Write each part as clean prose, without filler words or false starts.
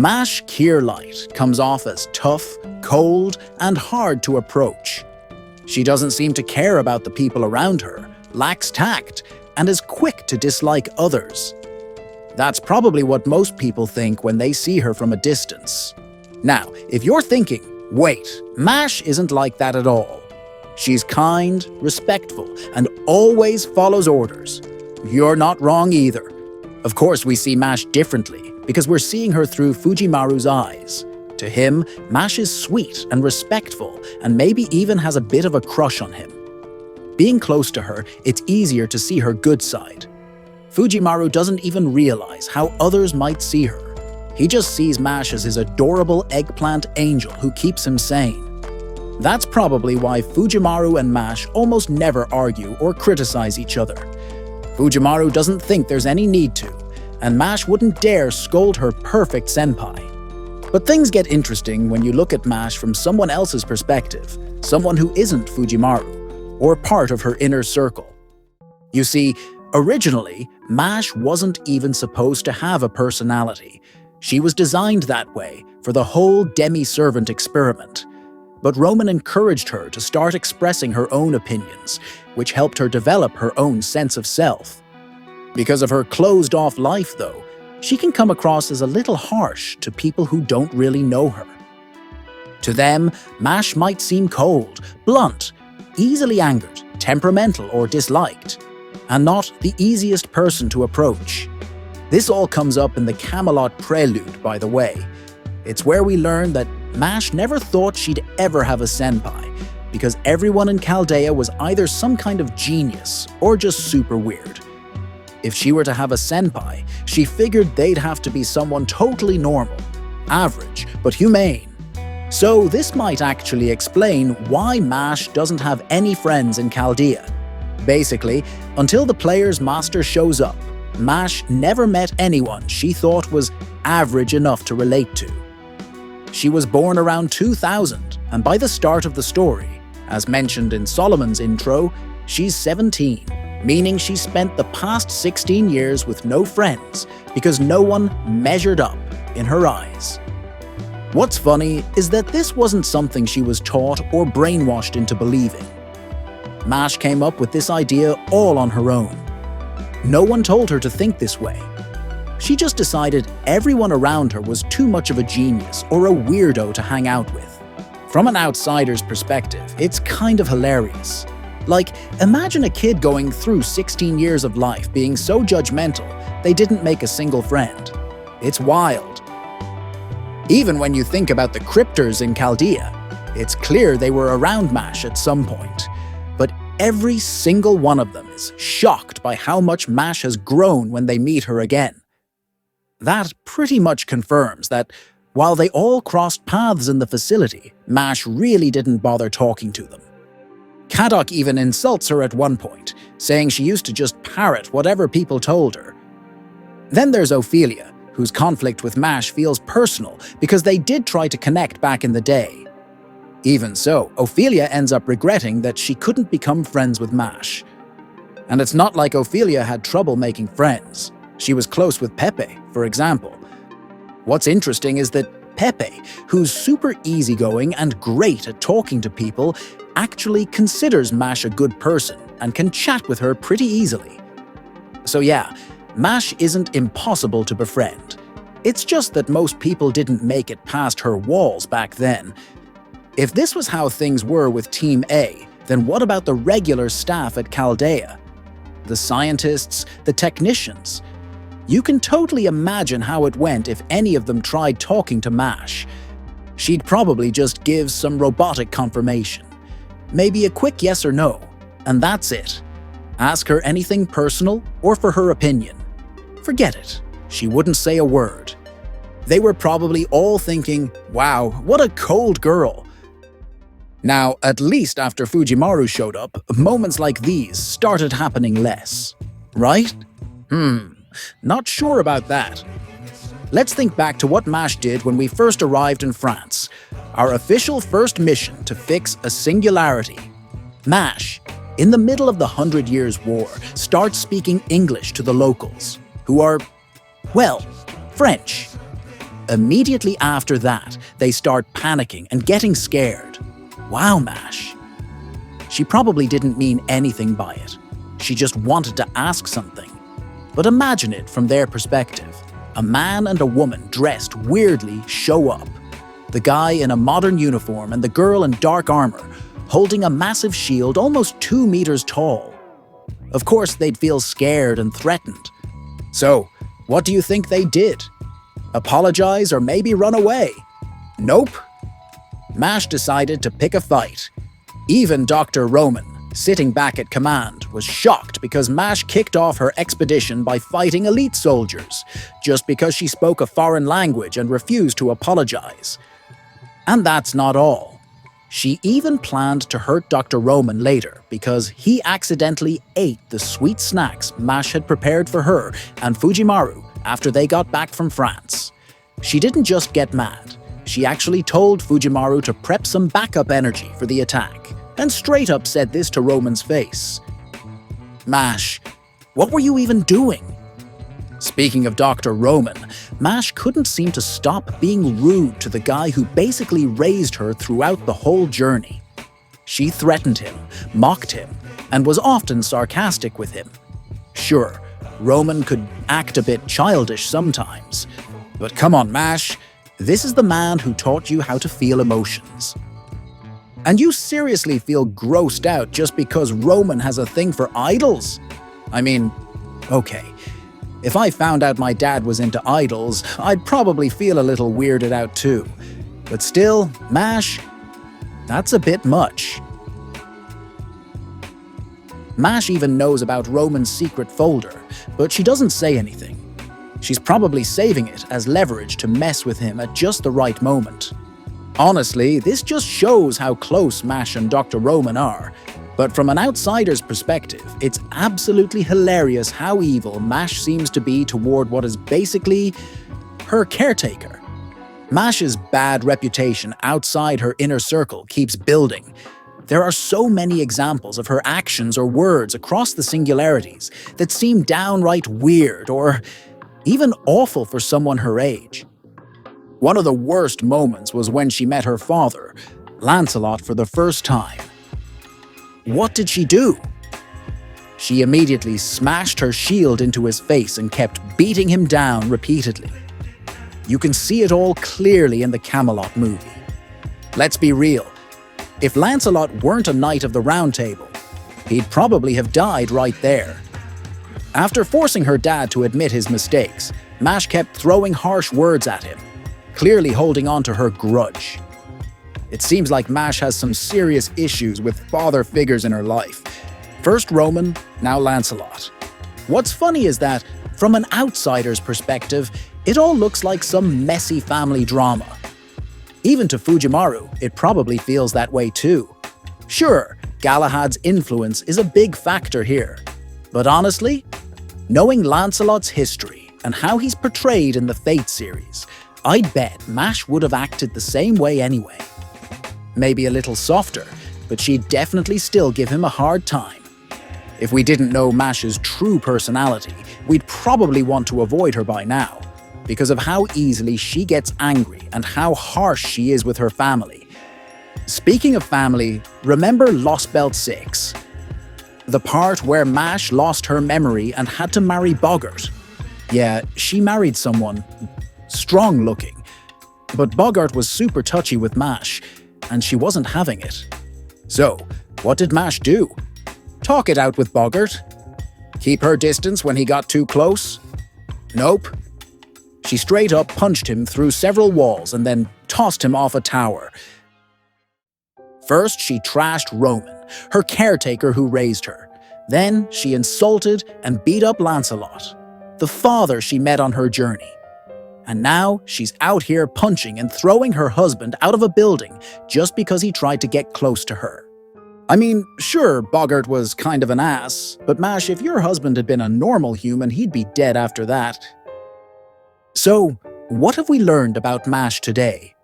Mash Kyrielight comes off as tough, cold, and hard to approach. She doesn't seem to care about the people around her, lacks tact, and is quick to dislike others. That's probably what most people think when they see her from a distance. Now, if you're thinking, wait, Mash isn't like that at all. She's kind, respectful, and always follows orders. You're not wrong either. Of course, we see Mash differently, because we're seeing her through Fujimaru's eyes. To him, Mash is sweet and respectful, and maybe even has a bit of a crush on him. Being close to her, it's easier to see her good side. Fujimaru doesn't even realize how others might see her. He just sees Mash as his adorable eggplant angel who keeps him sane. That's probably why Fujimaru and Mash almost never argue or criticize each other. Fujimaru doesn't think there's any need to, and Mash wouldn't dare scold her perfect senpai. But things get interesting when you look at Mash from someone else's perspective, someone who isn't Fujimaru, or part of her inner circle. You see, originally, Mash wasn't even supposed to have a personality. She was designed that way for the whole demi-servant experiment. But Roman encouraged her to start expressing her own opinions, which helped her develop her own sense of self. Because of her closed-off life, though, she can come across as a little harsh to people who don't really know her. To them, Mash might seem cold, blunt, easily angered, temperamental, or disliked, and not the easiest person to approach. This all comes up in the Camelot Prelude, by the way. It's where we learn that Mash never thought she'd ever have a senpai, because everyone in Chaldea was either some kind of genius or just super weird. If she were to have a senpai, she figured they'd have to be someone totally normal, average, but humane. So this might actually explain why Mash doesn't have any friends in Chaldea. Basically, until the player's master shows up, Mash never met anyone she thought was average enough to relate to. She was born around 2000, and by the start of the story, as mentioned in Solomon's intro, she's 17, meaning she spent the past 16 years with no friends because no one measured up in her eyes. What's funny is that this wasn't something she was taught or brainwashed into believing. Mash came up with this idea all on her own. No one told her to think this way. She just decided everyone around her was too much of a genius or a weirdo to hang out with. From an outsider's perspective, it's kind of hilarious. Like, imagine a kid going through 16 years of life being so judgmental they didn't make a single friend. It's wild. Even when you think about the cryptors in Chaldea, it's clear they were around Mash at some point. But every single one of them is shocked by how much Mash has grown when they meet her again. That pretty much confirms that while they all crossed paths in the facility, Mash really didn't bother talking to them. Scáthach even insults her at one point, saying she used to just parrot whatever people told her. Then there's Ophelia, whose conflict with Mash feels personal because they did try to connect back in the day. Even so, Ophelia ends up regretting that she couldn't become friends with Mash. And it's not like Ophelia had trouble making friends. She was close with Pepe, for example. What's interesting is that Pepe, who's super easygoing and great at talking to people, actually considers Mash a good person and can chat with her pretty easily. So yeah, Mash isn't impossible to befriend. It's just that most people didn't make it past her walls back then. If this was how things were with Team A, then what about the regular staff at Chaldea? The scientists, the technicians? You can totally imagine how it went if any of them tried talking to Mash. She'd probably just give some robotic confirmation. Maybe a quick yes or no, and that's it. Ask her anything personal or for her opinion. Forget it. She wouldn't say a word. They were probably all thinking, wow, what a cold girl. Now, at least after Fujimaru showed up, moments like these started happening less. Right? Not sure about that. Let's think back to what Mash did when we first arrived in France. Our official first mission to fix a singularity. Mash, in the middle of the 100 Years' War, starts speaking English to the locals, who are, well, French. Immediately after that, they start panicking and getting scared. Wow, Mash. She probably didn't mean anything by it. She just wanted to ask something. But imagine it from their perspective. A man and a woman dressed weirdly show up. The guy in a modern uniform and the girl in dark armor, holding a massive shield almost 2 meters tall. Of course, they'd feel scared and threatened. So, what do you think they did? Apologize or maybe run away? Nope. Mash decided to pick a fight. Even Dr. Roman, sitting back at command, was shocked because Mash kicked off her expedition by fighting elite soldiers, just because she spoke a foreign language and refused to apologize. And that's not all. She even planned to hurt Dr. Roman later because he accidentally ate the sweet snacks Mash had prepared for her and Fujimaru after they got back from France. She didn't just get mad. She actually told Fujimaru to prep some backup energy for the attack, and straight up said this to Roman's face. Mash, what were you even doing? Speaking of Dr. Roman, Mash couldn't seem to stop being rude to the guy who basically raised her throughout the whole journey. She threatened him, mocked him, and was often sarcastic with him. Sure, Roman could act a bit childish sometimes, but come on, Mash, this is the man who taught you how to feel emotions. And you seriously feel grossed out just because Roman has a thing for idols? I mean, okay. If I found out my dad was into idols, I'd probably feel a little weirded out too. But still, Mash, that's a bit much. Mash even knows about Roman's secret folder, but she doesn't say anything. She's probably saving it as leverage to mess with him at just the right moment. Honestly, this just shows how close Mash and Dr. Roman are. But from an outsider's perspective, it's absolutely hilarious how evil Mash seems to be toward what is basically her caretaker. Mash's bad reputation outside her inner circle keeps building. There are so many examples of her actions or words across the singularities that seem downright weird or even awful for someone her age. One of the worst moments was when she met her father, Lancelot, for the first time. What did she do? She immediately smashed her shield into his face and kept beating him down repeatedly. You can see it all clearly in the Camelot movie. Let's be real. If Lancelot weren't a knight of the Round Table, he'd probably have died right there. After forcing her dad to admit his mistakes, Mash kept throwing harsh words at him, clearly holding on to her grudge. It seems like Mash has some serious issues with father figures in her life. First Roman, now Lancelot. What's funny is that, from an outsider's perspective, it all looks like some messy family drama. Even to Fujimaru, it probably feels that way too. Sure, Galahad's influence is a big factor here. But honestly, knowing Lancelot's history and how he's portrayed in the Fate series, I'd bet Mash would have acted the same way anyway. Maybe a little softer, but she'd definitely still give him a hard time. If we didn't know Mash's true personality, we'd probably want to avoid her by now, because of how easily she gets angry and how harsh she is with her family. Speaking of family, remember Lostbelt 6? The part where Mash lost her memory and had to marry Boggart. Yeah, she married someone strong looking, but Boggart was super touchy with Mash, and she wasn't having it. So, what did Mash do? Talk it out with Boggart? Keep her distance when he got too close? Nope. She straight up punched him through several walls and then tossed him off a tower. First, she trashed Roman, her caretaker who raised her. Then, she insulted and beat up Lancelot, the father she met on her journey. And now, she's out here punching and throwing her husband out of a building just because he tried to get close to her. I mean, sure, Boggart was kind of an ass, but Mash, if your husband had been a normal human, he'd be dead after that. So, what have we learned about Mash today?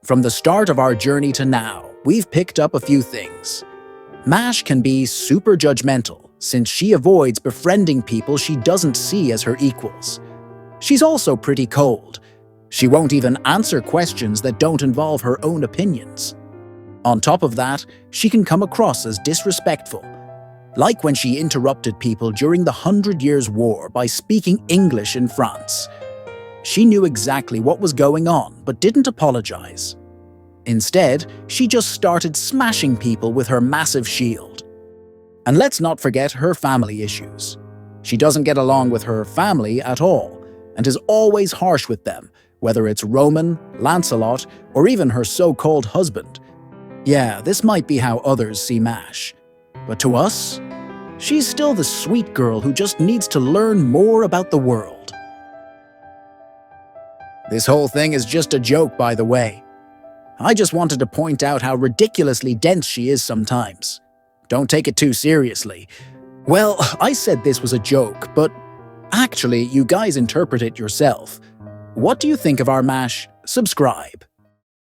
From the start of our journey to now, we've picked up a few things. Mash can be super judgmental, since she avoids befriending people she doesn't see as her equals. She's also pretty cold. She won't even answer questions that don't involve her own opinions. On top of that, she can come across as disrespectful, like when she interrupted people during the 100 Years' War by speaking English in France. She knew exactly what was going on but didn't apologize. Instead, she just started smashing people with her massive shield. And let's not forget her family issues. She doesn't get along with her family at all, and is always harsh with them, whether it's Roman, Lancelot, or even her so-called husband. Yeah, this might be how others see Mash. But to us, she's still the sweet girl who just needs to learn more about the world. This whole thing is just a joke, by the way. I just wanted to point out how ridiculously dense she is sometimes. Don't take it too seriously. Well, I said this was a joke, but actually, you guys interpret it yourself. What do you think of our Mash? Subscribe.